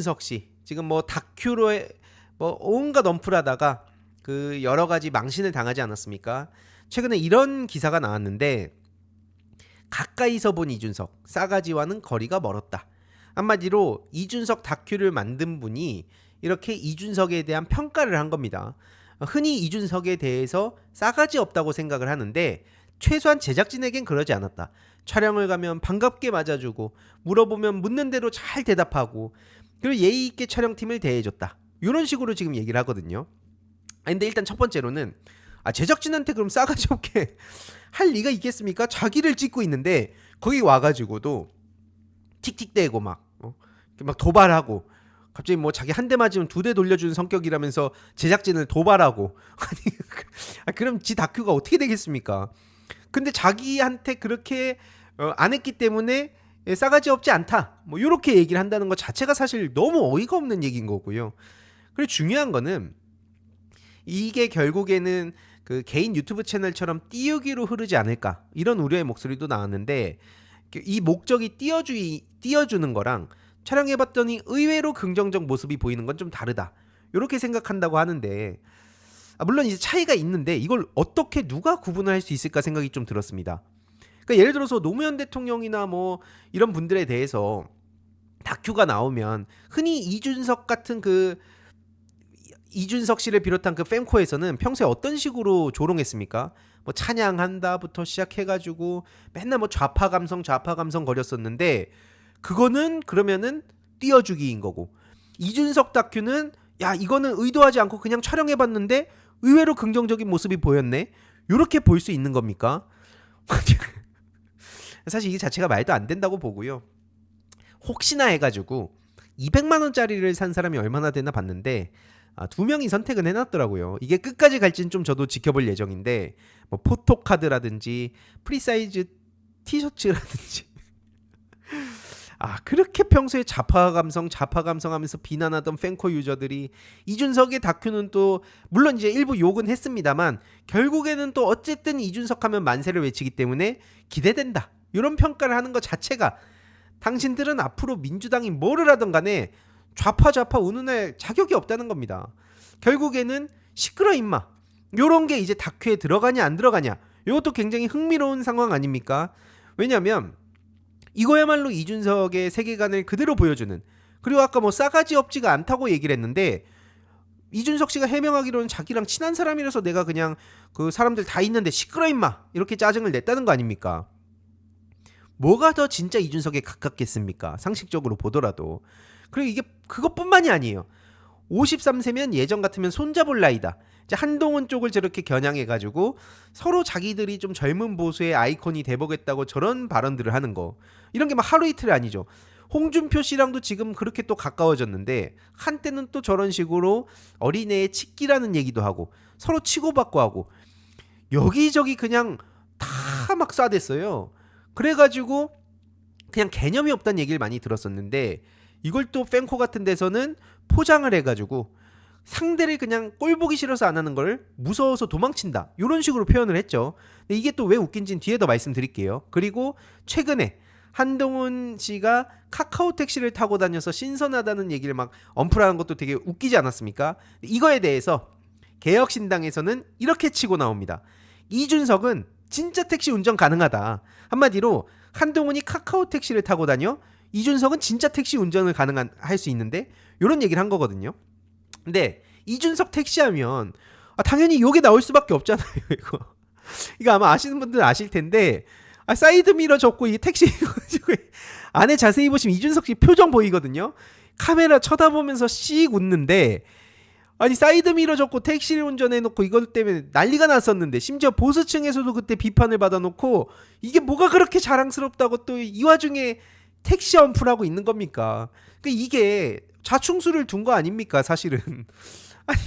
이준석 씨 지금 뭐 다큐로 뭐 온갖 언플하다가 그 여러 가지 망신을 당하지 않았습니까? 최근에 이런 기사가 나왔는데 가까이서 본 이준석 싸가지와는 거리가 멀었다. 한마디로 이준석 다큐를 만든 분이 이렇게 이준석에 대한 평가를 한 겁니다. 흔히 이준석에 대해서 싸가지 없다고 생각을 하는데 최소한 제작진에겐 그러지 않았다. 촬영을 가면 반갑게 맞아주고 물어보면 묻는 대로 잘 대답하고 그리고 예의 있게 촬영팀을 대해줬다. 이런 식으로 지금 얘기를 하거든요. 근데 일단 첫 번째로는 제작진한테 그럼 싸가지 없게 할 리가 있겠습니까? 자기를 찍고 있는데 거기 와가지고도 틱틱대고 막 도발하고 갑자기 뭐 자기 한 대 맞으면 2대 돌려주는 성격이라면서 제작진을 도발하고 아니 그럼 지 다큐가 어떻게 되겠습니까? 근데 자기한테 그렇게 안 했기 때문에 싸가지 없지 않다 뭐 이렇게 얘기를 한다는 것 자체가 사실 너무 어이가 없는 얘기인 거고요. 그리고 중요한 거는 이게 결국에는 그 개인 유튜브 채널처럼 띄우기로 흐르지 않을까 이런 우려의 목소리도 나왔는데 이 목적이 띄워주는 거랑 촬영해봤더니 의외로 긍정적 모습이 보이는 건 좀 다르다 이렇게 생각한다고 하는데 물론 이제 차이가 있는데 이걸 어떻게 누가 구분을 할 수 있을까 생각이 좀 들었습니다. 그러니까 예를 들어서 노무현 대통령이나 뭐 이런 분들에 대해서 다큐가 나오면 흔히 이준석 같은 이준석 씨를 비롯한 그 fem코에서는 평소에 어떤 식으로 조롱했습니까? 뭐 찬양한다부터 시작해가지고 맨날 뭐 좌파 감성 거렸었는데 그거는 그러면은 띄워주기인 거고 이준석 다큐는 야 이거는 의도하지 않고 그냥 촬영해봤는데 의외로 긍정적인 모습이 보였네 이렇게 볼 수 있는 겁니까? 사실 이게 자체가 말도 안 된다고 보고요. 혹시나 해가지고 200만 원짜리를 산 사람이 얼마나 되나 봤는데 2명이 선택은 해놨더라고요. 이게 끝까지 갈지는 좀 저도 지켜볼 예정인데 뭐 포토카드라든지 프리사이즈 티셔츠라든지 그렇게 평소에 좌파 감성 하면서 비난하던 팬코 유저들이 이준석의 다큐는 또 물론 이제 일부 욕은 했습니다만 결국에는 또 어쨌든 이준석 하면 만세를 외치기 때문에 기대된다 이런 평가를 하는 것 자체가 당신들은 앞으로 민주당이 뭐를 하든 간에 좌파 운운할 자격이 없다는 겁니다. 결국에는 시끄러 임마 요런 게 이제 다큐에 들어가냐 안 들어가냐 이것도 굉장히 흥미로운 상황 아닙니까? 왜냐면 이거야말로 이준석의 세계관을 그대로 보여주는 그리고 아까 뭐 싸가지 없지가 않다고 얘기를 했는데 이준석 씨가 해명하기로는 자기랑 친한 사람이라서 내가 그냥 그 사람들 다 있는데 시끄러 임마 이렇게 짜증을 냈다는 거 아닙니까? 뭐가 더 진짜 이준석에 가깝겠습니까? 상식적으로 보더라도. 그리고 이게 그것뿐만이 아니에요. 53세면 예전 같으면 손잡을 나이다. 이제 한동훈 쪽을 저렇게 겨냥해가지고 서로 자기들이 좀 젊은 보수의 아이콘이 돼보겠다고 저런 발언들을 하는 거. 이런 게 막 하루 이틀이 아니죠. 홍준표 씨랑도 지금 그렇게 또 가까워졌는데 한때는 또 저런 식으로 어린애의 치기라는 얘기도 하고 서로 치고받고 하고 여기저기 그냥 다 막 쏴댔어요. 그래가지고 그냥 개념이 없다는 얘기를 많이 들었었는데 이걸 또 팬코 같은 데서는 포장을 해가지고 상대를 그냥 꼴 보기 싫어서 안 하는 걸 무서워서 도망친다 이런 식으로 표현을 했죠. 근데 이게 또 왜 웃긴지는 뒤에 더 말씀드릴게요. 그리고 최근에 한동훈 씨가 카카오 택시를 타고 다녀서 신선하다는 얘기를 막 언플하는 것도 되게 웃기지 않았습니까? 이거에 대해서 개혁신당에서는 이렇게 치고 나옵니다. 이준석은 진짜 택시 운전 가능하다. 한마디로 한동훈이 카카오 택시를 타고 다녀 이준석은 진짜 택시 운전을 할 수 있는데 이런 얘기를 한 거거든요. 근데 이준석 택시하면 당연히 욕이 나올 수밖에 없잖아요. 이거 아마 아시는 분들은 아실 텐데 사이드 미러 접고 이 택시 안에 자세히 보시면 이준석 씨 표정 보이거든요. 카메라 쳐다보면서 씩 웃는데 아니 사이드 미러 접고 택시를 운전해놓고 이것 때문에 난리가 났었는데 심지어 보수층에서도 그때 비판을 받아놓고 이게 뭐가 그렇게 자랑스럽다고 또 이 와중에 택시 언플하고 있는 겁니까? 그러니까 이게 자충수를 둔 거 아닙니까 사실은. 아니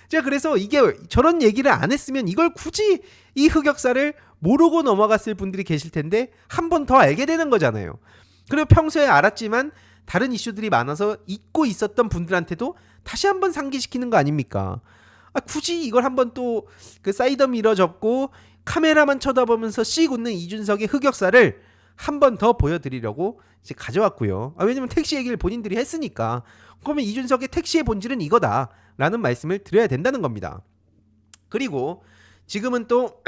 제가 그래서 이게 저런 얘기를 안 했으면 이걸 굳이 이 흑역사를 모르고 넘어갔을 분들이 계실 텐데 한 번 더 알게 되는 거잖아요. 그리고 평소에 알았지만 다른 이슈들이 많아서 잊고 있었던 분들한테도 다시 한번 상기시키는 거 아닙니까? 굳이 이걸 한번 또 그 사이드 미러 접고 카메라만 쳐다보면서 씩 웃는 이준석의 흑역사를 한 번 더 보여드리려고 이제 가져왔고요. 왜냐면 택시 얘기를 본인들이 했으니까. 그러면 이준석의 택시의 본질은 이거다라는 말씀을 드려야 된다는 겁니다. 그리고 지금은 또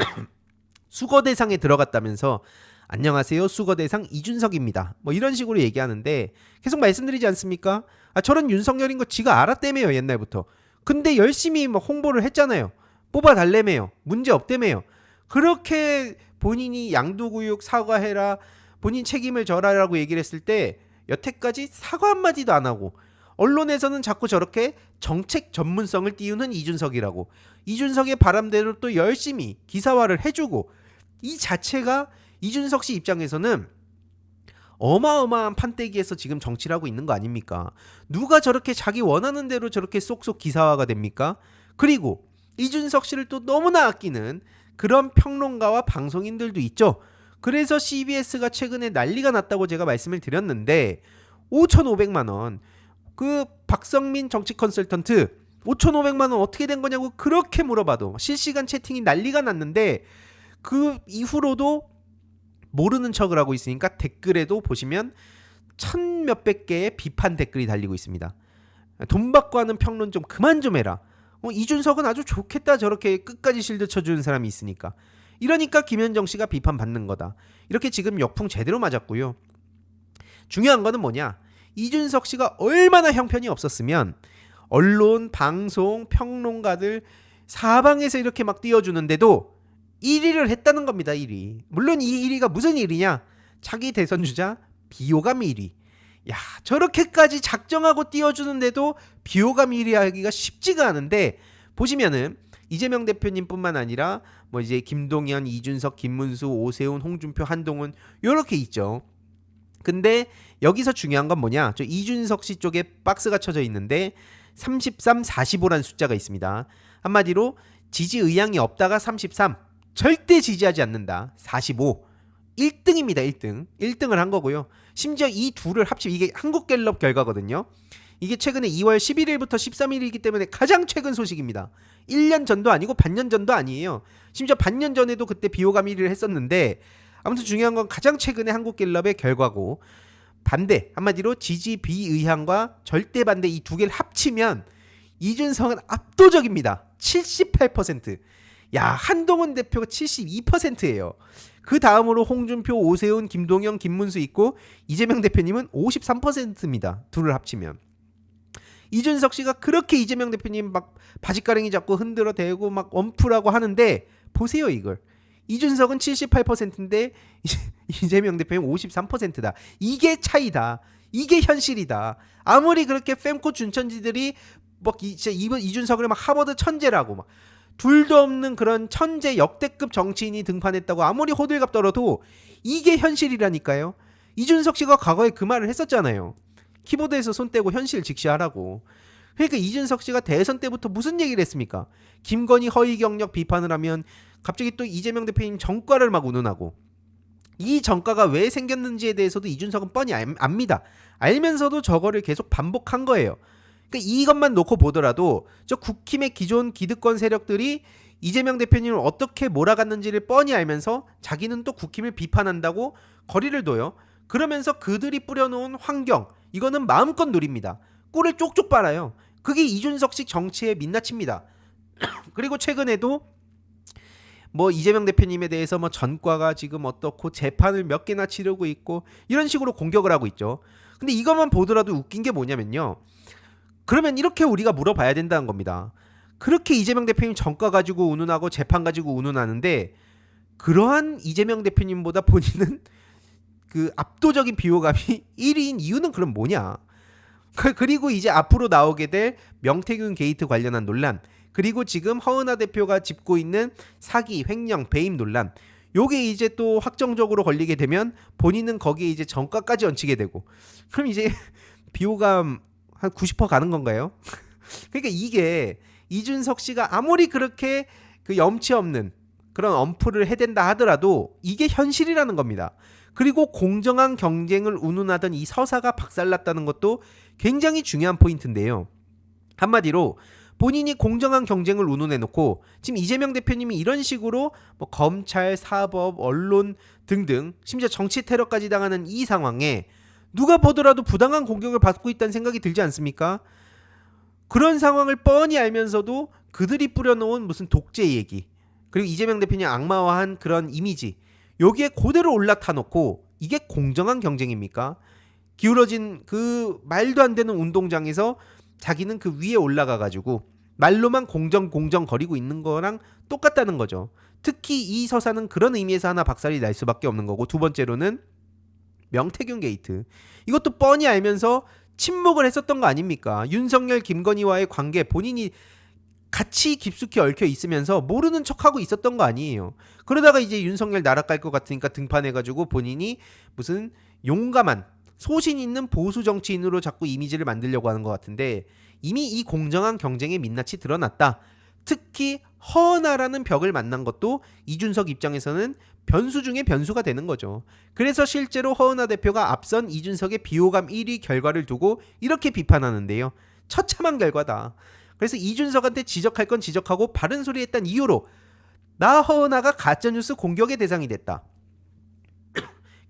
수거 대상에 들어갔다면서 안녕하세요, 수거 대상 이준석입니다. 뭐 이런 식으로 얘기하는데 계속 말씀드리지 않습니까? 저런 윤석열인 거 지가 알았다며요, 옛날부터. 근데 열심히 뭐 홍보를 했잖아요. 뽑아달래매요. 문제 없다며요. 그렇게 본인이 양도구육 사과해라, 본인 책임을 져라라고 얘기를 했을 때 여태까지 사과 한마디도 안 하고 언론에서는 자꾸 저렇게 정책 전문성을 띄우는 이준석이라고, 이준석의 바람대로 또 열심히 기사화를 해주고, 이 자체가 이준석 씨 입장에서는 어마어마한 판때기에서 지금 정치를 하고 있는 거 아닙니까? 누가 저렇게 자기 원하는 대로 저렇게 쏙쏙 기사화가 됩니까? 그리고 이준석 씨를 또 너무나 아끼는 그런 평론가와 방송인들도 있죠. 그래서 CBS가 최근에 난리가 났다고 제가 말씀을 드렸는데 5,500만 원, 그 박성민 정치 컨설턴트 5,500만 원 어떻게 된 거냐고 그렇게 물어봐도 실시간 채팅이 난리가 났는데, 그 이후로도 모르는 척을 하고 있으니까 댓글에도 보시면 1,000몇백 개의 비판 댓글이 달리고 있습니다. 돈 받고 하는 평론 좀 그만 좀 해라. 이준석은 아주 좋겠다, 저렇게 끝까지 실드 쳐주는 사람이 있으니까. 이러니까 김현정 씨가 비판받는 거다. 이렇게 지금 역풍 제대로 맞았고요. 중요한 거는 뭐냐, 이준석 씨가 얼마나 형편이 없었으면 언론, 방송, 평론가들 사방에서 이렇게 막 띄워주는데도 1위를 했다는 겁니다. 1위. 물론 이 1위가 무슨 1위냐, 차기 대선 주자 비호감 1위. 야, 저렇게까지 작정하고 띄워주는데도 비호감 1위 하기가 쉽지가 않은데, 보시면은 이재명 대표님뿐만 아니라 뭐 이제 김동연, 이준석, 김문수, 오세훈, 홍준표, 한동훈 요렇게 있죠. 근데 여기서 중요한 건 뭐냐, 저 이준석 씨 쪽에 박스가 쳐져 있는데 33, 45란 숫자가 있습니다. 한마디로 지지 의향이 없다가 33, 절대 지지하지 않는다 45, 1등입니다. 1등을 한 거고요. 심지어 이 둘을 합치면 이게 한국갤럽 결과거든요. 이게 최근에 2월 11일부터 13일이기 때문에 가장 최근 소식입니다. 1년 전도 아니고 반년 전도 아니에요. 심지어 반년 전에도 그때 비호감 1위를 했었는데, 아무튼 중요한 건 가장 최근에 한국갤럽의 결과고, 반대, 한마디로 지지 비의향과 절대 반대 이 두 개를 합치면 이준석은 압도적입니다. 78%. 야, 한동훈 대표가 72%예요. 그 다음으로 홍준표, 오세훈, 김동연, 김문수 있고 이재명 대표님은 53%입니다. 둘을 합치면. 이준석 씨가 그렇게 이재명 대표님 막 바지가랑이 잡고 흔들어 대고 막 엄프라고 하는데, 보세요 이걸. 이준석은 78%인데 이재명 대표님 53%다. 이게 차이다. 이게 현실이다. 아무리 그렇게 fem코 준천지들이 막 이준석을 막 하버드 천재라고 막 둘도 없는 그런 천재 역대급 정치인이 등판했다고 아무리 호들갑 떨어도 이게 현실이라니까요. 이준석 씨가 과거에 그 말을 했었잖아요. 키보드에서 손 떼고 현실 직시하라고. 그러니까 이준석 씨가 대선 때부터 무슨 얘기를 했습니까? 김건희 허위 경력 비판을 하면 갑자기 또 이재명 대표님 정과를 막 운운하고, 이 정과가 왜 생겼는지에 대해서도 이준석은 뻔히 압니다. 알면서도 저거를 계속 반복한 거예요. 그러니까 이것만 놓고 보더라도 저 국힘의 기존 기득권 세력들이 이재명 대표님을 어떻게 몰아갔는지를 뻔히 알면서 자기는 또 국힘을 비판한다고 거리를 둬요. 그러면서 그들이 뿌려놓은 환경, 이거는 마음껏 누립니다. 꿀을 쪽쪽 빨아요. 그게 이준석식 정치의 민낯입니다. 그리고 최근에도 뭐 이재명 대표님에 대해서 뭐 전과가 지금 어떻고 재판을 몇 개나 치르고 있고 이런 식으로 공격을 하고 있죠. 근데 이것만 보더라도 웃긴 게 뭐냐면요, 그러면 이렇게 우리가 물어봐야 된다는 겁니다. 그렇게 이재명 대표님 전과 가지고 운운하고 재판 가지고 운운하는데, 그러한 이재명 대표님보다 본인은 그 압도적인 비호감이 1위인 이유는 그럼 뭐냐. 그리고 이제 앞으로 나오게 될 명태균 게이트 관련한 논란, 그리고 지금 허은하 대표가 짚고 있는 사기, 횡령, 배임 논란, 요게 이제 또 확정적으로 걸리게 되면 본인은 거기에 이제 전과까지 얹히게 되고, 그럼 이제 비호감 한 90% 가는 건가요? 그러니까 이게 이준석 씨가 아무리 그렇게 그 염치 없는 그런 엄프를 해댄다 하더라도 이게 현실이라는 겁니다. 그리고 공정한 경쟁을 운운하던 이 서사가 박살났다는 것도 굉장히 중요한 포인트인데요. 한마디로 본인이 공정한 경쟁을 운운해놓고 지금 이재명 대표님이 이런 식으로 뭐 검찰, 사법, 언론 등등 심지어 정치 테러까지 당하는 이 상황에 누가 보더라도 부당한 공격을 받고 있다는 생각이 들지 않습니까? 그런 상황을 뻔히 알면서도 그들이 뿌려놓은 무슨 독재 얘기, 그리고 이재명 대표님 악마화한 그런 이미지, 여기에 그대로 올라타 놓고 이게 공정한 경쟁입니까? 기울어진 그 말도 안 되는 운동장에서 자기는 그 위에 올라가 가지고 말로만 공정 거리고 있는 거랑 똑같다는 거죠. 특히 이 서사는 그런 의미에서 하나 박살이 날 수밖에 없는 거고, 두 번째로는 명태균 게이트. 이것도 뻔히 알면서 침묵을 했었던 거 아닙니까? 윤석열, 김건희와의 관계 본인이 같이 깊숙이 얽혀 있으면서 모르는 척하고 있었던 거 아니에요. 그러다가 이제 윤석열 날아갈 것 같으니까 등판해가지고 본인이 무슨 용감한 소신 있는 보수 정치인으로 자꾸 이미지를 만들려고 하는 것 같은데, 이미 이 공정한 경쟁의 민낯이 드러났다. 특히 허은하라는 벽을 만난 것도 이준석 입장에서는 변수 중에 변수가 되는 거죠. 그래서 실제로 허은하 대표가 앞선 이준석의 비호감 1위 결과를 두고 이렇게 비판하는데요. 처참한 결과다. 그래서 이준석한테 지적할 건 지적하고 바른 소리 했다는 이유로 나 허은하가 가짜뉴스 공격의 대상이 됐다.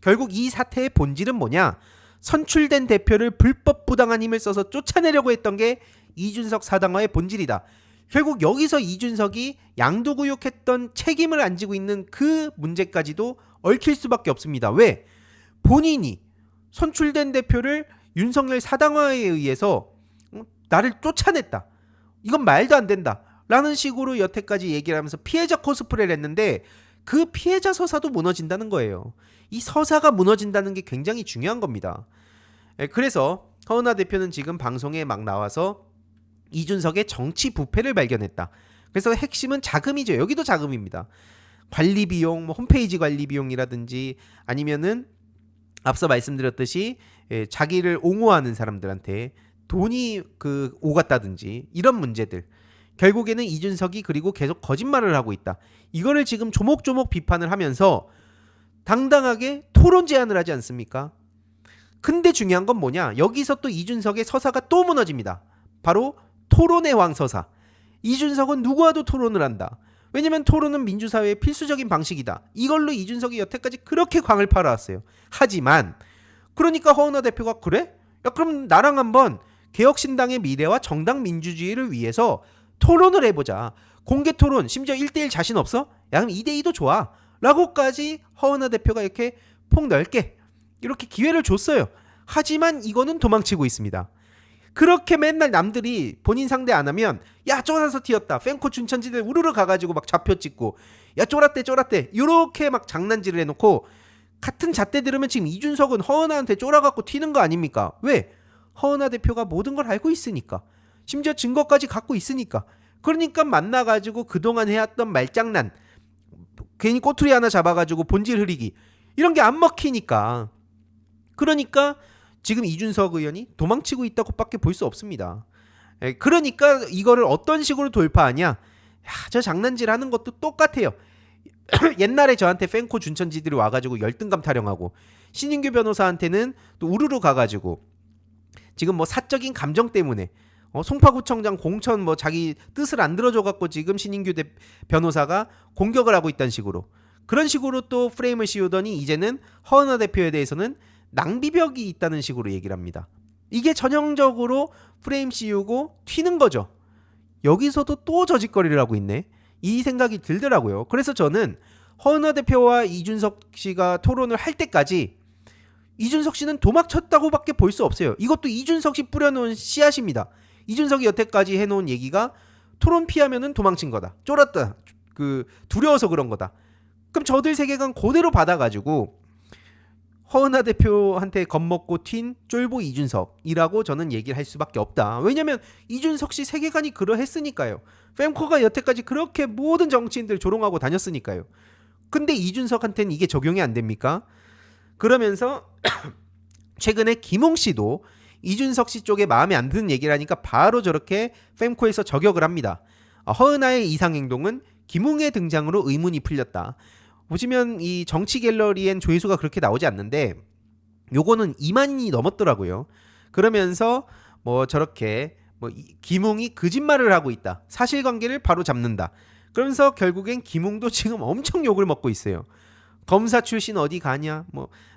결국 이 사태의 본질은 뭐냐? 선출된 대표를 불법 부당한 힘을 써서 쫓아내려고 했던 게 이준석 사당화의 본질이다. 결국 여기서 이준석이 양두구육했던 책임을 안 지고 있는 그 문제까지도 얽힐 수밖에 없습니다. 왜? 본인이 선출된 대표를 윤석열 사당화에 의해서 나를 쫓아냈다. 이건 말도 안 된다. 라는 식으로 여태까지 얘기를 하면서 피해자 코스프레를 했는데 그 피해자 서사도 무너진다는 거예요. 이 서사가 무너진다는 게 굉장히 중요한 겁니다. 그래서 허은하 대표는 지금 방송에 막 나와서 이준석의 정치 부패를 발견했다. 그래서 핵심은 자금이죠. 여기도 자금입니다. 관리 비용, 뭐 홈페이지 관리 비용이라든지 아니면은 앞서 말씀드렸듯이 자기를 옹호하는 사람들한테 돈이 오갔다든지 이런 문제들. 결국에는 이준석이 그리고 계속 거짓말을 하고 있다. 이거를 지금 조목조목 비판을 하면서 당당하게 토론 제안을 하지 않습니까? 근데 중요한 건 뭐냐? 여기서 또 이준석의 서사가 또 무너집니다. 바로 토론의 왕서사. 이준석은 누구와도 토론을 한다. 왜냐면 토론은 민주사회의 필수적인 방식이다. 이걸로 이준석이 여태까지 그렇게 광을 팔아왔어요. 하지만 그러니까 허은하 대표가 그래? 야 그럼 나랑 한번 개혁신당의 미래와 정당 민주주의를 위해서 토론을 해보자. 공개 토론, 심지어 1대1 자신 없어? 야 그럼 2대2도 좋아. 라고까지 허은하 대표가 이렇게 폭넓게 이렇게 기회를 줬어요. 하지만 이거는 도망치고 있습니다. 그렇게 맨날 남들이 본인 상대 안 하면 야 쫄아서 튀었다. 팬코 춘천지들 우르르 가가지고 막 좌표 찍고 야 쫄았대 이렇게 막 장난질을 해놓고 같은 잣대 들으면 지금 이준석은 허은하한테 쫄아갖고 튀는 거 아닙니까? 왜? 허은하 대표가 모든 걸 알고 있으니까. 심지어 증거까지 갖고 있으니까. 그러니까 만나가지고 그동안 해왔던 말장난, 괜히 꼬투리 하나 잡아가지고 본질 흐리기 이런 게 안 먹히니까. 그러니까 지금 이준석 의원이 도망치고 있다고 밖에 볼 수 없습니다. 그러니까 이거를 어떤 식으로 돌파하냐? 야, 저 장난질 하는 것도 똑같아요. 옛날에 저한테 팬코 준천지들이 와가지고 열등감 타령하고 신인규 변호사한테는 또 우르르 가가지고 지금 뭐 사적인 감정 때문에 송파구청장 공천 뭐 자기 뜻을 안 들어줘갖고 지금 신인규 변호사가 공격을 하고 있다는 식으로 그런 식으로 또 프레임을 씌우더니 이제는 허은하 대표에 대해서는 낭비벽이 있다는 식으로 얘기를 합니다. 이게 전형적으로 프레임 씌우고 튀는 거죠. 여기서도 또 저짓거리를 하고 있네. 이 생각이 들더라고요. 그래서 저는 허은하 대표와 이준석 씨가 토론을 할 때까지 이준석 씨는 도망쳤다고밖에 볼 수 없어요. 이것도 이준석 씨 뿌려놓은 씨앗입니다. 이준석이 여태까지 해놓은 얘기가 토론 피하면은 도망친 거다. 쫄았다. 두려워서 그런 거다. 그럼 저들 세계관 그대로 받아가지고 허은하 대표한테 겁먹고 튄 쫄보 이준석이라고 저는 얘기를 할 수밖에 없다. 왜냐면 이준석 씨 세계관이 그러했으니까요. fem코가 여태까지 그렇게 모든 정치인들 조롱하고 다녔으니까요. 근데 이준석한테는 이게 적용이 안 됩니까? 그러면서 최근에 김웅 씨도 이준석 씨 쪽에 마음에 안 드는 얘기를 하니까 바로 저렇게 fem코에서 저격을 합니다. 허은하의 이상행동은 김웅의 등장으로 의문이 풀렸다. 보시면 이 정치 갤러리엔 조회수가 그렇게 나오지 않는데 요거는 2만이 넘었더라고요. 그러면서 뭐 저렇게 김웅이 거짓말을 하고 있다. 사실관계를 바로 잡는다. 그러면서 결국엔 김웅도 지금 엄청 욕을 먹고 있어요. 검사 출신 어디 가냐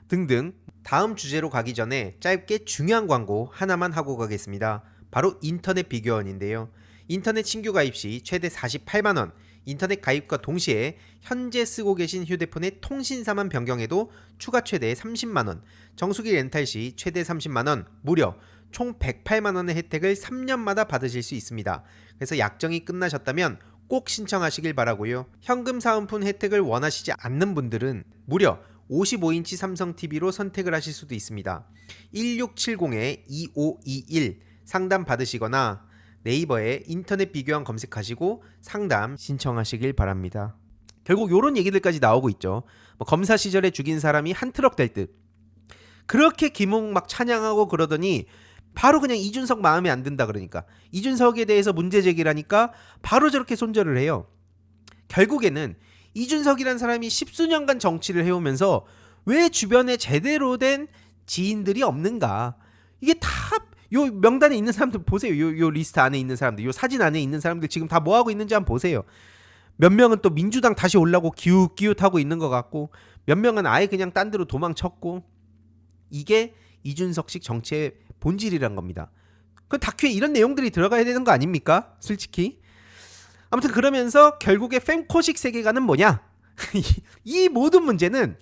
등등. 다음 주제로 가기 전에 짧게 중요한 광고 하나만 하고 가겠습니다. 바로 인터넷 비교원인데요. 인터넷 신규 가입 시 최대 48만원, 인터넷 가입과 동시에 현재 쓰고 계신 휴대폰의 통신사만 변경해도 추가 최대 30만원, 정수기 렌탈 시 최대 30만원, 무려 총 108만원의 혜택을 3년마다 받으실 수 있습니다. 그래서 약정이 끝나셨다면 꼭 신청하시길 바라고요. 현금 사은품 혜택을 원하시지 않는 분들은 무려 55인치 삼성 TV로 선택을 하실 수도 있습니다. 1670-2521 상담 받으시거나 네이버에 인터넷 비교원 검색하시고 상담 신청하시길 바랍니다. 결국 이런 얘기들까지 나오고 있죠. 검사 시절에 죽인 사람이 한 트럭 될 듯. 그렇게 김웅 막 찬양하고 그러더니 바로 그냥 이준석 마음에 안 든다 그러니까 이준석에 대해서 문제 제기를 하니까 바로 저렇게 손절을 해요. 결국에는 이준석이란 사람이 십수년간 정치를 해오면서 왜 주변에 제대로 된 지인들이 없는가. 이게 다 요 명단에 있는 사람들 보세요. 요 리스트 안에 있는 사람들, 요 사진 안에 있는 사람들 지금 다 뭐하고 있는지 한번 보세요. 몇 명은 또 민주당 다시 올라고 기웃기웃하고 있는 것 같고, 몇 명은 아예 그냥 딴 데로 도망쳤고. 이게 이준석식 정치의 본질이란 겁니다. 그 다큐에 이런 내용들이 들어가야 되는 거 아닙니까? 솔직히. 아무튼 그러면서 결국에 fem코식 세계관은 뭐냐? 이 모든 문제는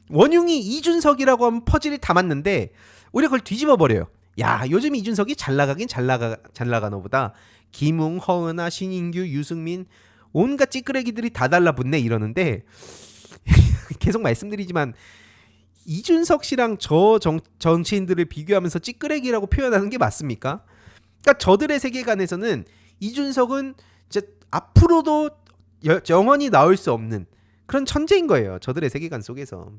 원흉이 이준석이라고 하면 퍼즐이 담았는데 우리가 그걸 뒤집어 버려요. 야, 요즘 이준석이 잘 나가긴 잘 나가나 보다. 김웅, 허은하, 신인규, 유승민 온갖 찌끄레기들이 다 달라붙네 이러는데 계속 말씀드리지만 이준석 씨랑 저 정치인들을 비교하면서 찌끄레기라고 표현하는 게 맞습니까? 그러니까 저들의 세계관에서는 이준석은 이제 앞으로도 영원히 나올 수 없는 그런 천재인 거예요. 저들의 세계관 속에서.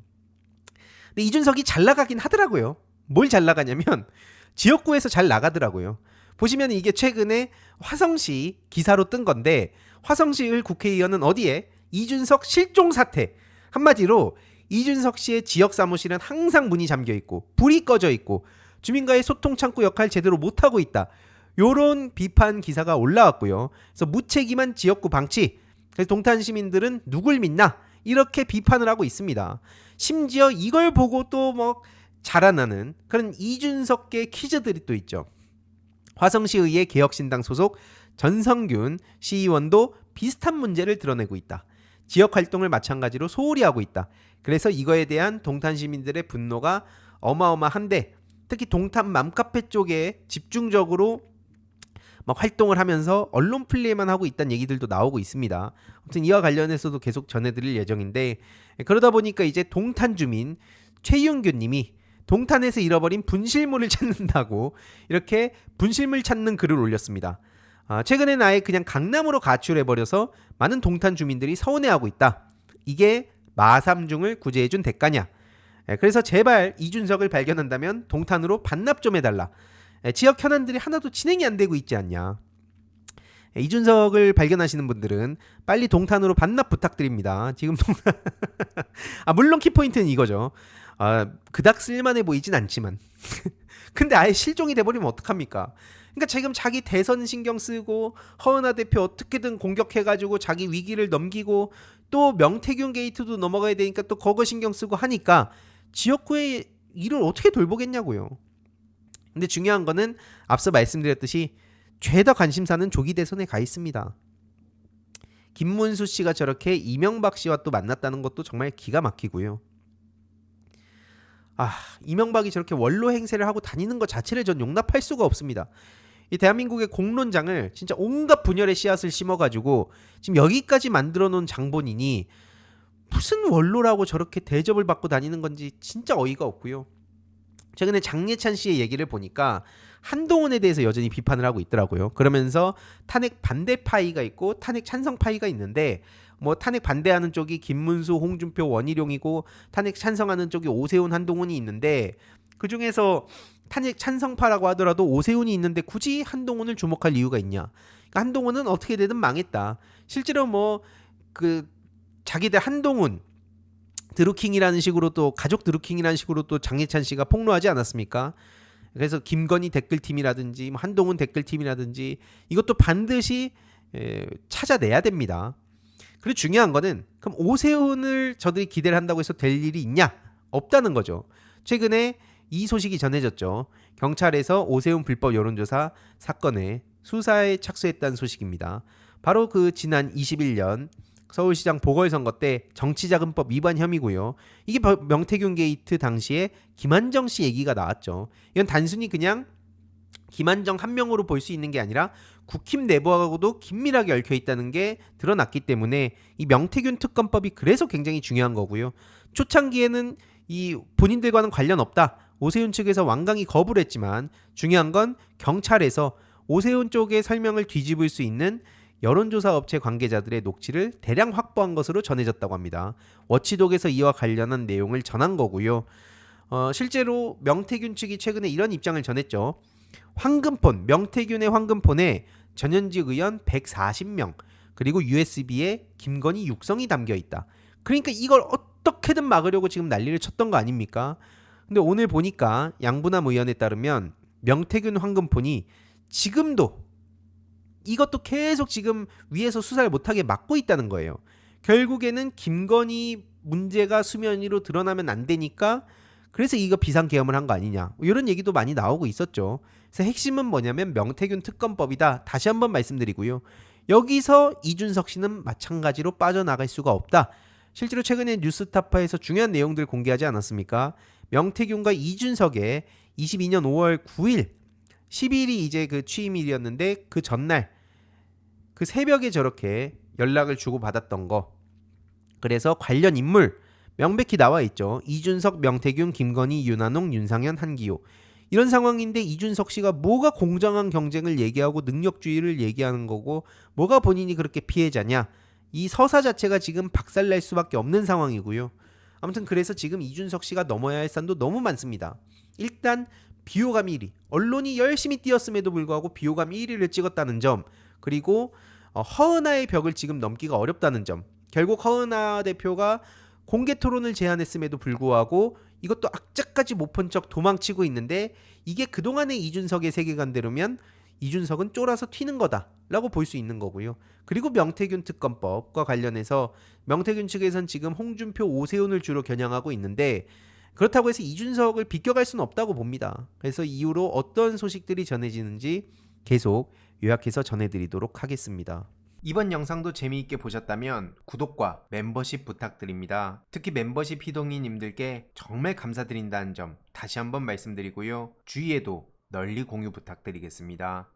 근데 이준석이 잘 나가긴 하더라고요. 뭘 잘 나가냐면 지역구에서 잘 나가더라고요. 보시면 이게 최근에 화성시 기사로 뜬 건데, 화성시의 국회의원은 어디에? 이준석 실종 사태. 한마디로 이준석 씨의 지역 사무실은 항상 문이 잠겨 있고 불이 꺼져 있고 주민과의 소통 창구 역할 제대로 못하고 있다. 요런 비판 기사가 올라왔고요. 그래서 무책임한 지역구 방치. 그래서 동탄 시민들은 누굴 믿나? 이렇게 비판을 하고 있습니다. 심지어 이걸 보고 또 자라나는 그런 이준석계 퀴즈들이 또 있죠. 화성시의회 개혁신당 소속 전성균 시의원도 비슷한 문제를 드러내고 있다. 지역 활동을 마찬가지로 소홀히 하고 있다. 그래서 이거에 대한 동탄 시민들의 분노가 어마어마한데, 특히 동탄 맘카페 쪽에 집중적으로 활동을 하면서 언론 플레이만 하고 있다는 얘기들도 나오고 있습니다. 아무튼 이와 관련해서도 계속 전해드릴 예정인데, 그러다 보니까 이제 동탄 주민 최윤규 님이 동탄에서 잃어버린 분실물을 찾는다고 이렇게 분실물 찾는 글을 올렸습니다. 최근엔 아예 그냥 강남으로 가출해버려서 많은 동탄 주민들이 서운해하고 있다. 이게 마삼중을 구제해준 대가냐. 그래서 제발 이준석을 발견한다면 동탄으로 반납 좀 해달라. 지역 현안들이 하나도 진행이 안 되고 있지 않냐. 이준석을 발견하시는 분들은 빨리 동탄으로 반납 부탁드립니다. 지금 물론 키포인트는 이거죠. 그닥 쓸만해 보이진 않지만 근데 아예 실종이 돼버리면 어떡합니까? 그러니까 지금 자기 대선 신경 쓰고 허은하 대표 어떻게든 공격해가지고 자기 위기를 넘기고 또 명태균 게이트도 넘어가야 되니까 또 그거 신경 쓰고 하니까 지역구의 일을 어떻게 돌보겠냐고요. 근데 중요한 거는 앞서 말씀드렸듯이 죄다 관심사는 조기 대선에 가 있습니다. 김문수 씨가 저렇게 이명박 씨와 또 만났다는 것도 정말 기가 막히고요. 이명박이 저렇게 원로 행세를 하고 다니는 것 자체를 전 용납할 수가 없습니다. 이 대한민국의 공론장을 진짜 온갖 분열의 씨앗을 심어가지고 지금 여기까지 만들어 놓은 장본인이 무슨 원로라고 저렇게 대접을 받고 다니는 건지 진짜 어이가 없고요. 최근에 장례찬 씨의 얘기를 보니까 한동훈에 대해서 여전히 비판을 하고 있더라고요. 그러면서 탄핵 반대 파이가 있고 탄핵 찬성 파이가 있는데, 탄핵 반대하는 쪽이 김문수, 홍준표, 원희룡이고 탄핵 찬성하는 쪽이 오세훈, 한동훈이 있는데, 그 중에서 탄핵 찬성파라고 하더라도 오세훈이 있는데 굳이 한동훈을 주목할 이유가 있냐? 그러니까 한동훈은 어떻게 되든 망했다. 실제로 자기들 한동훈 드루킹이라는 식으로 또 가족 드루킹이라는 식으로 또 장례찬 씨가 폭로하지 않았습니까? 그래서 김건희 댓글팀이라든지 뭐 한동훈 댓글팀이라든지 이것도 반드시 찾아내야 됩니다. 그리고 중요한 거는 그럼 오세훈을 저들이 기대를 한다고 해서 될 일이 있냐? 없다는 거죠. 최근에 이 소식이 전해졌죠. 경찰에서 오세훈 불법 여론조사 사건에 수사에 착수했다는 소식입니다. 바로 그 지난 21년 서울시장 보궐선거 때 정치자금법 위반 혐의고요. 이게 명태균 게이트 당시에 김한정 씨 얘기가 나왔죠. 이건 단순히 그냥 김한정 한 명으로 볼 수 있는 게 아니라 국힘 내부하고도 긴밀하게 얽혀 있다는 게 드러났기 때문에 이 명태균 특검법이 그래서 굉장히 중요한 거고요. 초창기에는 이 본인들과는 관련 없다. 오세훈 측에서 완강히 거부를 했지만 중요한 건 경찰에서 오세훈 쪽의 설명을 뒤집을 수 있는 여론조사 업체 관계자들의 녹취를 대량 확보한 것으로 전해졌다고 합니다. 워치독에서 이와 관련한 내용을 전한 거고요. 실제로 명태균 측이 최근에 이런 입장을 전했죠. 황금폰, 명태균의 황금폰에 전현직 의원 140명 그리고 USB에 김건희 육성이 담겨 있다. 그러니까 이걸 어떻게든 막으려고 지금 난리를 쳤던 거 아닙니까? 근데 오늘 보니까 양분남 의원에 따르면 명태균 황금폰이 지금도 이것도 계속 지금 위에서 수사를 못하게 막고 있다는 거예요. 결국에는 김건희 문제가 수면 위로 드러나면 안 되니까 그래서 이거 비상계엄을 한 거 아니냐 이런 얘기도 많이 나오고 있었죠. 그래서 핵심은 뭐냐면 명태균 특검법이다. 다시 한번 말씀드리고요. 여기서 이준석 씨는 마찬가지로 빠져나갈 수가 없다. 실제로 최근에 뉴스타파에서 중요한 내용들을 공개하지 않았습니까? 명태균과 이준석의 22년 5월 9일 10일이 이제 그 취임일이었는데 그 전날 그 새벽에 저렇게 연락을 주고받았던 거. 그래서 관련 인물 명백히 나와 있죠. 이준석, 명태균, 김건희, 윤한홍, 윤상현, 한기호. 이런 상황인데 이준석 씨가 뭐가 공정한 경쟁을 얘기하고 능력주의를 얘기하는 거고 뭐가 본인이 그렇게 피해자냐. 이 서사 자체가 지금 박살날 수밖에 없는 상황이고요. 아무튼 그래서 지금 이준석 씨가 넘어야 할 산도 너무 많습니다. 일단 비호감 1위. 언론이 열심히 띄었음에도 불구하고 비호감 1위를 찍었다는 점. 그리고 허은하의 벽을 지금 넘기가 어렵다는 점. 결국 허은하 대표가 공개 토론을 제안했음에도 불구하고 이것도 악착까지 못 본 척 도망치고 있는데 이게 그동안의 이준석의 세계관대로면 이준석은 쫄아서 튀는 거다라고 볼 수 있는 거고요. 그리고 명태균 특검법과 관련해서 명태균 측에선 지금 홍준표, 오세훈을 주로 겨냥하고 있는데 그렇다고 해서 이준석을 비껴갈 수는 없다고 봅니다. 그래서 이후로 어떤 소식들이 전해지는지 계속 요약해서 전해드리도록 하겠습니다. 이번 영상도 재미있게 보셨다면 구독과 멤버십 부탁드립니다. 특히 멤버십 희동이님들께 정말 감사드린다는 점 다시 한번 말씀드리고요. 주위에도 널리 공유 부탁드리겠습니다.